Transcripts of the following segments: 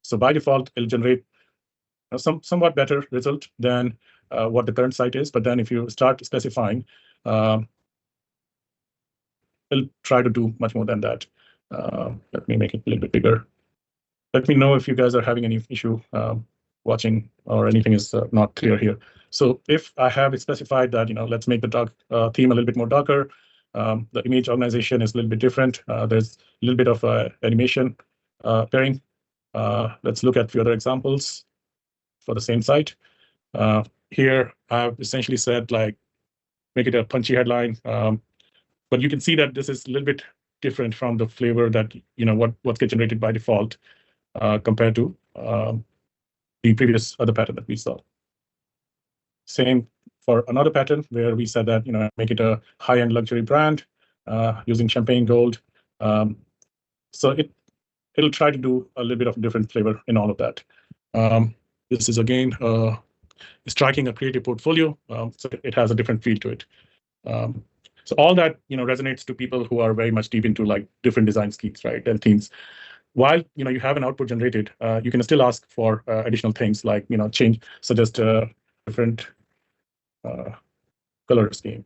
So by default, it'll generate somewhat better result than what the current site is. But then if you start specifying, it'll try to do much more than that. Let me make it a little bit bigger. Let me know if you guys are having any issue watching or anything is not clear here. So if I have it specified that, let's make the dark theme a little bit more darker. The image organization is a little bit different. There's a little bit of animation pairing. Let's look at a few other examples for the same site. Here, I've essentially said, like, make it a punchy headline. But you can see that this is a little bit different from the flavor that, what gets generated by default compared to the previous other pattern that we saw. Same for another pattern where we said that, make it a high-end luxury brand using champagne gold. So it'll try to do a little bit of different flavor in all of that. This is, again, striking a creative portfolio, so it has a different feel to it. So all that, resonates to people who are very much deep into like different design schemes, right, and themes. While you have an output generated, you can still ask for additional things like suggest a different color scheme.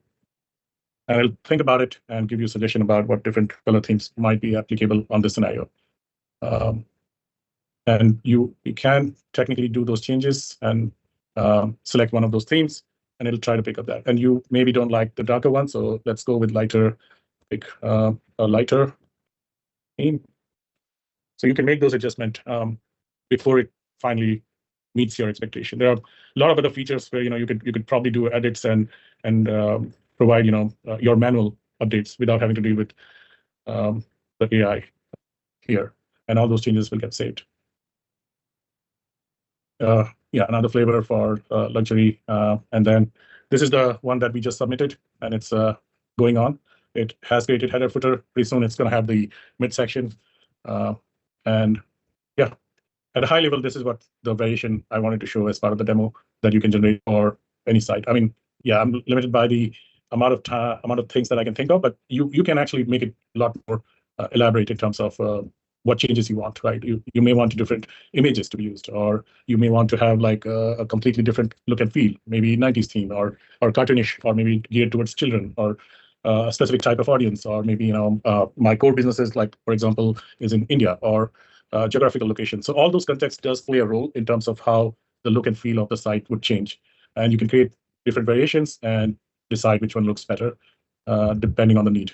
And I'll think about it and give you a suggestion about what different color themes might be applicable on this scenario. And you can technically do those changes and select one of those themes, and it'll try to pick up that. And you maybe don't like the darker one, so let's go with lighter. Pick a lighter theme. So you can make those adjustments before it finally meets your expectation. There are a lot of other features where you could probably do edits and provide your manual updates without having to deal with the AI here, and all those changes will get saved. Yeah, another flavor for luxury, and then this is the one that we just submitted, and it's going on. It has created header footer. Pretty soon, it's going to have the midsection. And yeah, at a high level, this is what the variation I wanted to show as part of the demo that you can generate for any site. I mean, yeah, I'm limited by the amount of things that I can think of, but you can actually make it a lot more elaborate in terms of what changes you want, right? You may want different images to be used, or you may want to have like a completely different look and feel, maybe 90s theme or cartoonish, or maybe geared towards children, or a specific type of audience, or maybe my core businesses, like for example, is in India, or geographical location. So all those contexts does play a role in terms of how the look and feel of the site would change, and you can create different variations and decide which one looks better depending on the need.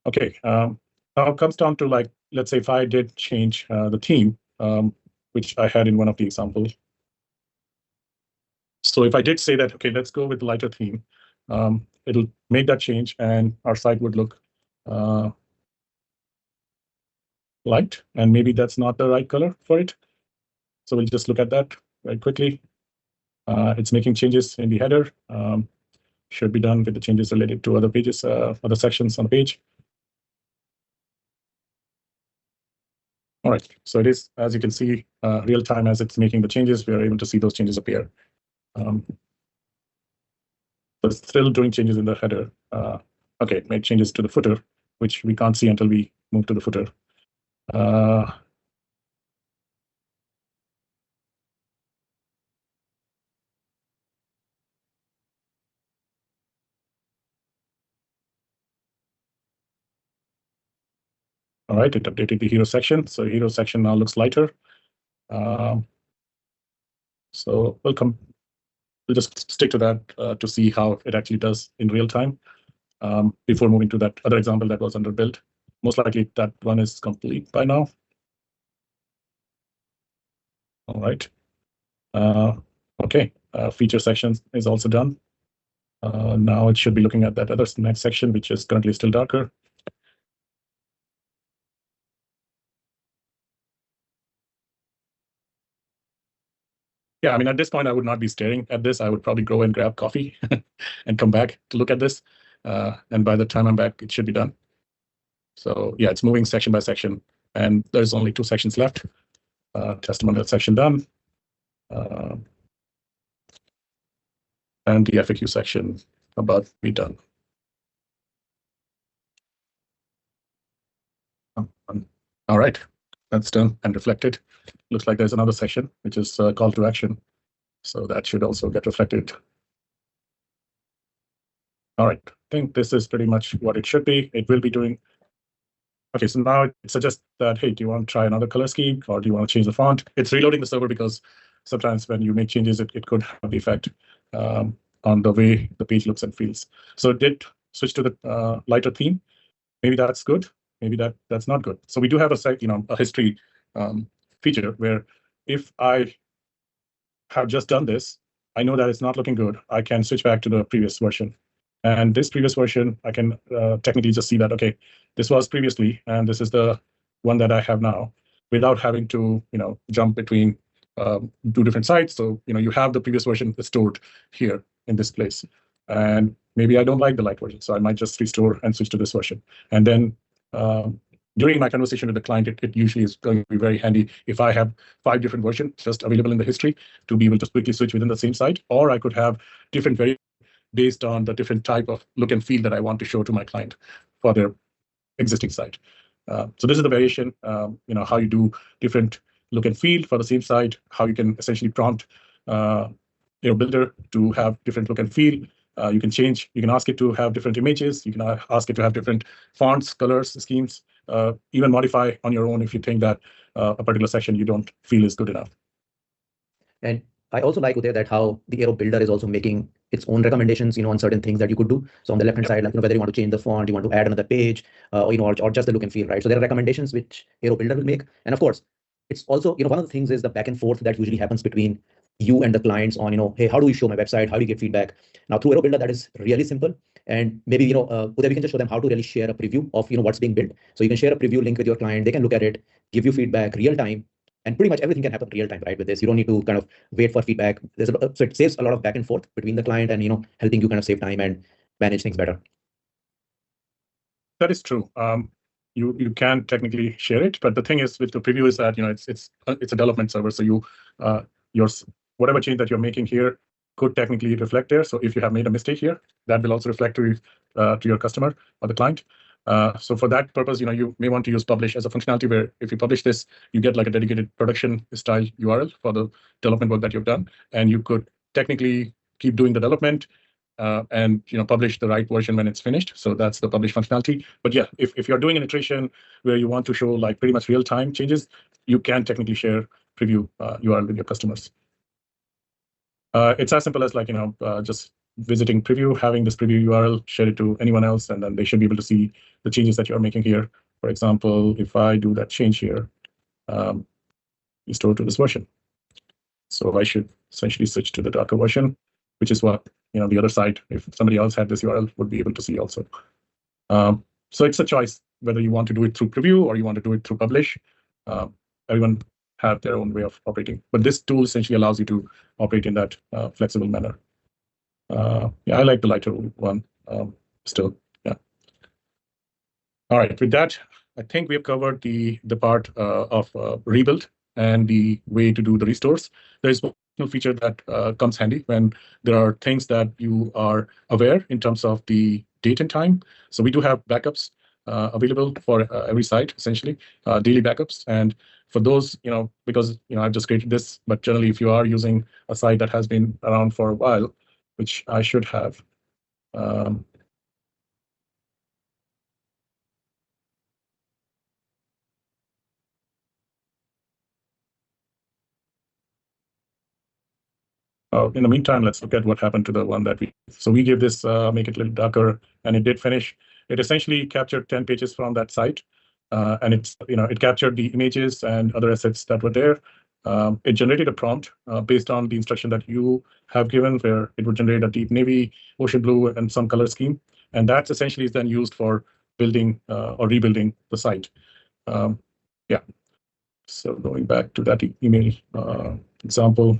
Okay, now it comes down to, like, let's say if I did change the theme, which I had in one of the examples. So if I did say that, okay, let's go with the lighter theme, it'll make that change, and our site would look light, and maybe that's not the right color for it. So we'll just look at that very quickly. It's making changes in the header. Should be done with the changes related to other pages, other sections on the page. All right, so it is, as you can see, real time as it's making the changes, we are able to see those changes appear. So it's still doing changes in the header. Okay, it made changes to the footer, which we can't see until we move to the footer. All right, it updated the hero section. So hero section now looks lighter. So we'll just stick to that to see how it actually does in real time before moving to that other example that was under build. Most likely that one is complete by now. All right. Okay, feature section is also done. Now it should be looking at that other next section, which is currently still darker. Yeah, I mean, at this point, I would not be staring at this. I would probably go and grab coffee and come back to look at this. And by the time I'm back, it should be done. So yeah, it's moving section by section, and there's only 2 sections left. Testimonial section done. And the FAQ section about to be done. All right. that's done and reflected. Looks like there's another section, which is call to action. So that should also get reflected. All right, I think this is pretty much what it should be. It will be doing. Okay, so now it suggests that, hey, do you want to try another color scheme or do you want to change the font? It's reloading the server because sometimes when you make changes, it could have the effect on the way the page looks and feels. So it did switch to the lighter theme. Maybe that's good. Maybe that's not good. So we do have a history feature where if I have just done this, I know that it's not looking good. I can switch back to the previous version. And this previous version, I can technically just see that, okay, this was previously, and this is the one that I have now, without having to, jump between two different sites. So, you have the previous version stored here in this place. And maybe I don't like the light version, so I might just restore and switch to this version. And then during my conversation with the client, it usually is going to be very handy if I have 5 different versions just available in the history to be able to quickly switch within the same site, or I could have different variables based on the different type of look and feel that I want to show to my client for their existing site. So this is the variation, how you do different look and feel for the same site, how you can essentially prompt your builder to have different look and feel. You can ask it to have different images. You can ask it to have different fonts, colors, schemes, even modify on your own if you think that a particular section you don't feel is good enough. And I also like, Uday, that how the Airo builder is also making its own recommendations, on certain things that you could do. So on the left-hand side, like, whether you want to change the font, you want to add another page, or just the look and feel, right? So there are recommendations which Airo builder will make. And of course, it's also, one of the things is the back and forth that usually happens between you and the clients on, hey, how do we show my website? How do you get feedback? Now through Airo builder, that is really simple. And maybe, Uday, we can just show them how to really share a preview of, what's being built. So you can share a preview link with your client. They can look at it, give you feedback real time. And pretty much everything can happen real time, right? With this, you don't need to kind of wait for feedback. So it saves a lot of back and forth between the client and helping you kind of save time and manage things better. That is true. You can technically share it, but the thing is with the preview is that it's a development server, so your whatever change that you're making here could technically reflect there. So if you have made a mistake here, that will also reflect to your customer or the client. So for that purpose, you may want to use publish as a functionality where if you publish this, you get like a dedicated production style URL for the development work that you've done, and you could technically keep doing the development and publish the right version when it's finished. So that's the publish functionality. But yeah, if you're doing an iteration where you want to show like pretty much real time changes, you can technically share preview URL with your customers. It's as simple as like just visiting preview, having this preview URL, share it to anyone else, and then they should be able to see the changes that you're making here. For example, if I do that change here, restore to this version. So I should essentially switch to the darker version, which is what the other side, if somebody else had this URL, would be able to see also. So it's a choice whether you want to do it through preview or you want to do it through publish. Everyone have their own way of operating, but this tool essentially allows you to operate in that flexible manner. Yeah, I like the lighter one still. Yeah. All right, with that, I think we have covered the part of rebuild and the way to do the restores. There's one feature that comes handy when there are things that you are aware in terms of the date and time. So we do have backups available for every site, essentially, daily backups. And for those, because I've just created this, but generally, if you are using a site that has been around for a while, which I should have. In the meantime, let's look at what happened to the one that we gave this, make it a little darker, and it did finish. It essentially captured 10 pages from that site, and it captured the images and other assets that were there. It generated a prompt based on the instruction that you have given, where it would generate a deep navy, ocean blue, and some color scheme, and that essentially is then used for building or rebuilding the site. Yeah. So going back to that email example.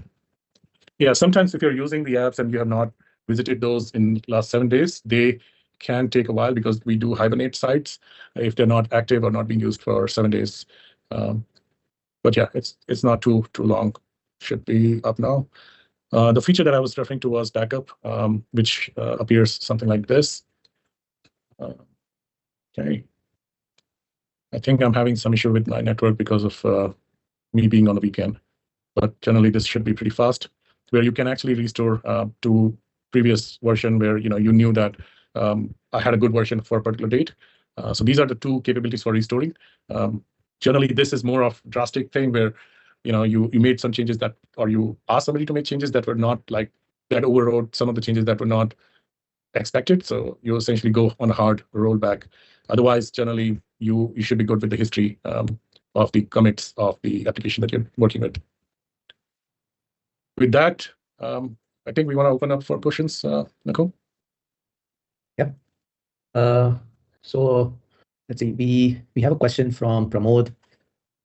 Yeah, sometimes if you're using the apps and you have not visited those in the last 7 days, they can take a while because we do hibernate sites if they're not active or not being used for 7 days. But yeah, it's not too long. Should be up now. The feature that I was referring to was backup, which appears something like this. Okay. I think I'm having some issue with my network because of me being on the weekend. But generally, this should be pretty fast, where you can actually restore to previous version where you knew that I had a good version for a particular date. So these are the two capabilities for restoring. Generally, this is more of drastic thing where you made some changes that, or you asked somebody to make changes that were not like that overrode some of the changes that were not expected. So you essentially go on a hard rollback. Otherwise, generally, you should be good with the history of the commits of the application that you're working with. With that, I think we want to open up for questions, Nicole. Yeah. So let's see. We have a question from Pramod,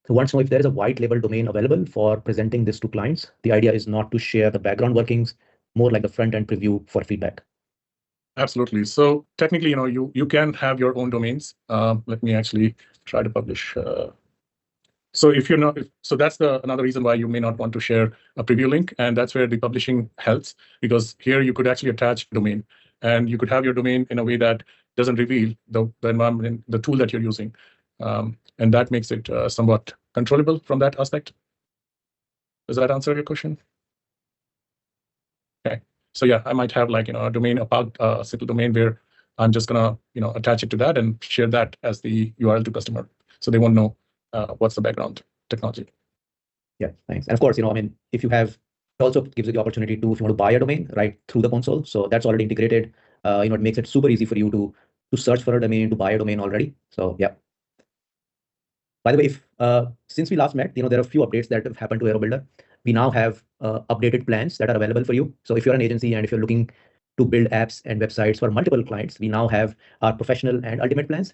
who wants to know if there is a white label domain available for presenting this to clients. The idea is not to share the background workings, more like the front end preview for feedback. Absolutely. So technically, you can have your own domains. Let me actually try to publish. So if you're not, so that's another reason why you may not want to share a preview link, and that's where the publishing helps, because here you could actually attach domain, and you could have your domain in a way that doesn't reveal the environment, the tool that you're using, and that makes it somewhat controllable from that aspect. Does that answer your question? Okay. So yeah, I might have like a domain about a simple domain where I'm just gonna attach it to that and share that as the URL to customer, so they won't know what's the background technology. Yeah, thanks. And of course, I mean, if you have, it also gives you the opportunity to, if you want to buy a domain right through the console, so that's already integrated. It makes it super easy for you to search for a domain, to buy a domain already. So yeah. By the way, if since we last met, there are a few updates that have happened to Airo Builder. We now have updated plans that are available for you. So if you're an agency and if you're looking to build apps and websites for multiple clients, we now have our professional and ultimate plans,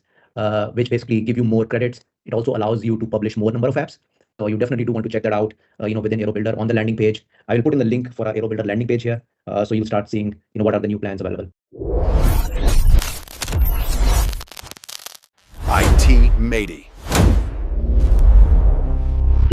which basically give you more credits. It also allows you to publish more number of apps. So you definitely do want to check that out, within Airo Builder on the landing page. I will put in the link for our Airo Builder landing page here. So you'll start seeing, what are the new plans available. ITMAITY.